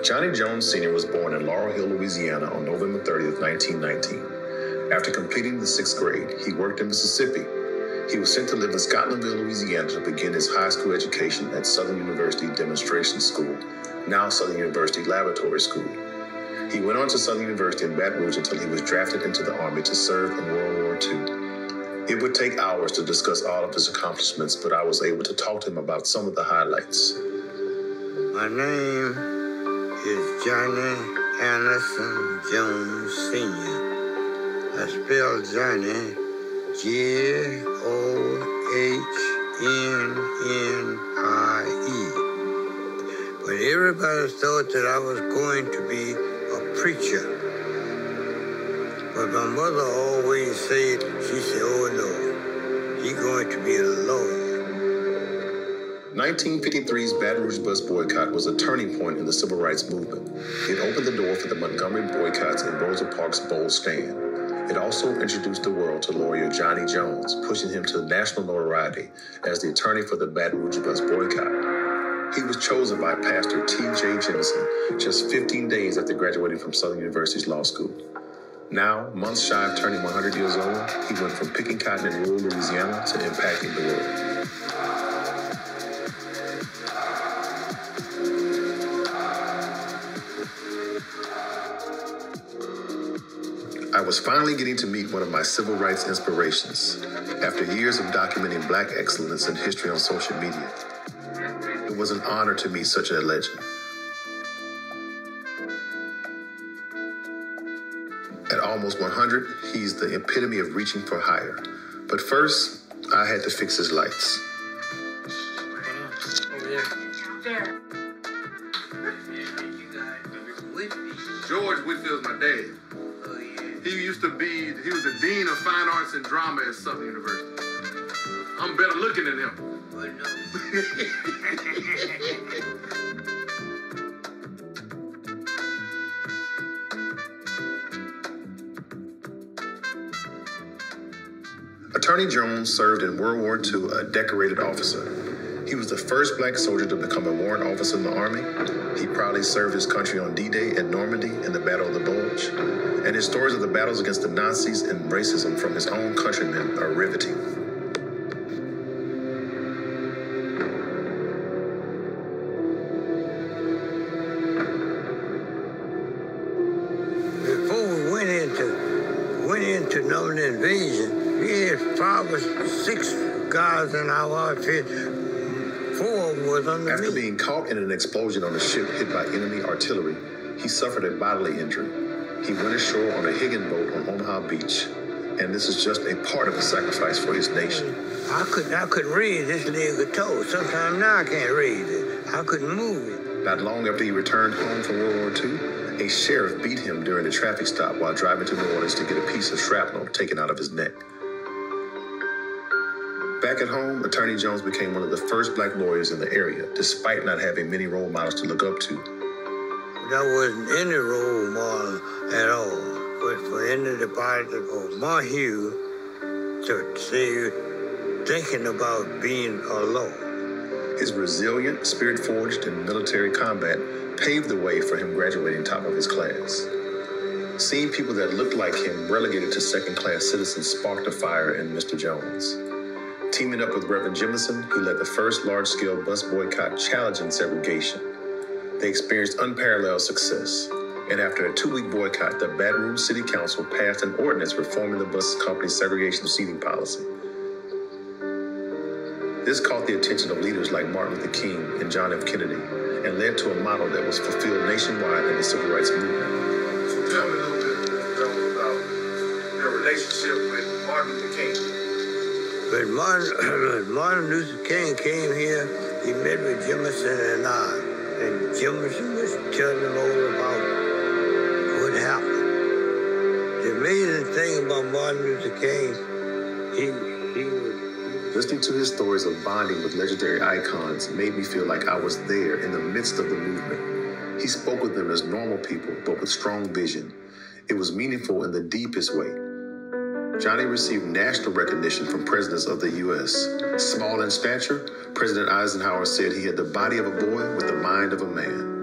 Johnnie Jones Sr. was born in Laurel Hill, Louisiana on November 30th, 1919. After completing the 6th grade, he worked in Mississippi. He was sent to live in Scotlandville, Louisiana to begin his high school education at Southern University Demonstration School, now Southern University Laboratory School. He went on to Southern University in Baton Rouge until he was drafted into the Army to serve in World War II. It would take hours to discuss all of his accomplishments, but I was able to talk to him about some of the highlights. My name is Johnnie Anderson Jones Sr. I spell Johnnie Johnnie. But everybody thought that I was going to be a preacher. But my mother always said, she said, oh no, he's going to be a lawyer. 1953's Baton Rouge bus boycott was a turning point in the civil rights movement. It opened the door for the Montgomery boycotts and Rosa Parks' bold stand. It also introduced the world to lawyer Johnnie Jones, pushing him to national notoriety as the attorney for the Baton Rouge bus boycott. He was chosen by Pastor T.J. Jemison just 15 days after graduating from Southern University's law school. Now, months shy of turning 100 years old, he went from picking cotton in rural Louisiana to impacting the world. I was finally getting to meet one of my civil rights inspirations. After years of documenting Black excellence in history on social media, it was an honor to meet such a legend. At almost 100, he's the epitome of reaching for higher. But first, I had to fix his lights. George Whitfield's my dad. He was the dean of fine arts and drama at Southern University. I'm better looking than him. But no. Attorney Jones served in World War II, a decorated officer. He was the first Black soldier to become a warrant officer in the Army. He proudly served his country on D-Day at Normandy in the Battle of the Bulge. And his stories of the battles against the Nazis and racism from his own countrymen are riveting. Before we went into Northern invasion, we had 5 or 6 guys in our outfit. 4 of them was under After me. being caught in an explosion on a ship hit by enemy artillery, he suffered a bodily injury. He went ashore on a Higgin boat on Omaha Beach, and this is just a part of the sacrifice for his nation. I couldn't raise this leg or toe. Sometimes now I can't raise it. I couldn't move it. Not long after he returned home from World War II, a sheriff beat him during a traffic stop while driving to New Orleans to get a piece of shrapnel taken out of his neck. Back at home, Attorney Jones became one of the first Black lawyers in the area, despite not having many role models to look up to. There wasn't any role model at all. But for anybody or Montague to say thinking about being a lawyer. His resilient, spirit-forged, and military combat paved the way for him graduating top of his class. Seeing people that looked like him relegated to second-class citizens sparked a fire in Mr. Jones. Teaming up with Reverend Jemison, he led the first large-scale bus boycott challenging segregation. They experienced unparalleled success, and after a 2-week boycott, the Baton Rouge City Council passed an ordinance reforming the bus company's segregation seating policy. This caught the attention of leaders like Martin Luther King and John F. Kennedy, and led to a model that was fulfilled nationwide in the civil rights movement. So tell me a little bit about your relationship with Martin Luther King. But Martin Luther King came here, he met with Jemison and I. And Jemison was telling him all about what happened. The amazing thing about Martin Luther King, he was... Listening to his stories of bonding with legendary icons made me feel like I was there in the midst of the movement. He spoke with them as normal people, but with strong vision. It was meaningful in the deepest way. Johnnie received national recognition from presidents of the U.S. Small in stature, President Eisenhower said he had the body of a boy with the mind of a man.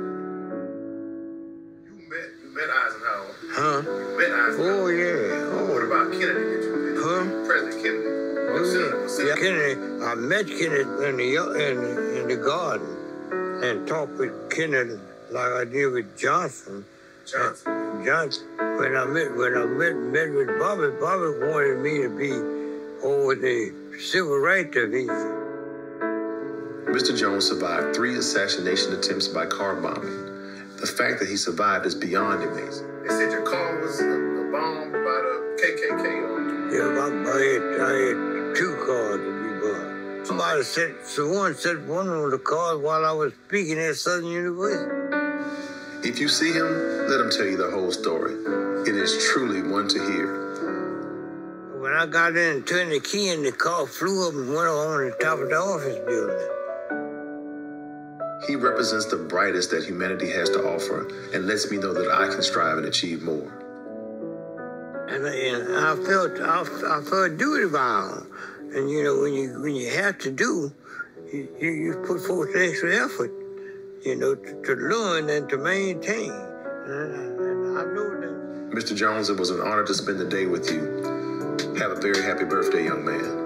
Oh, yeah. Oh. What about Kennedy? Did you President Kennedy? Yeah, Kennedy. I met Kennedy in the garden and talked with Kennedy like I did with Johnson. When I met with Bobby wanted me to be over the civil rights division. Mr. Jones survived 3 assassination attempts by car bombing. The fact that he survived is beyond amazing. They said your car was bombed by the KKK. Yeah, I had 2 cars to be bombed. Somebody set one on the cars while I was speaking at Southern University. If you see him, let him tell you the whole story. It is truly one to hear. When I got in and turned the key and the car flew up and went on the top of the office building. He represents the brightest that humanity has to offer and lets me know that I can strive and achieve more. And I felt duty bound. And you know, when you have to do, you put forth extra effort, you know, to learn and to maintain. And I know that. Mr. Jones, it was an honor to spend the day with you. Have a very happy birthday, young man.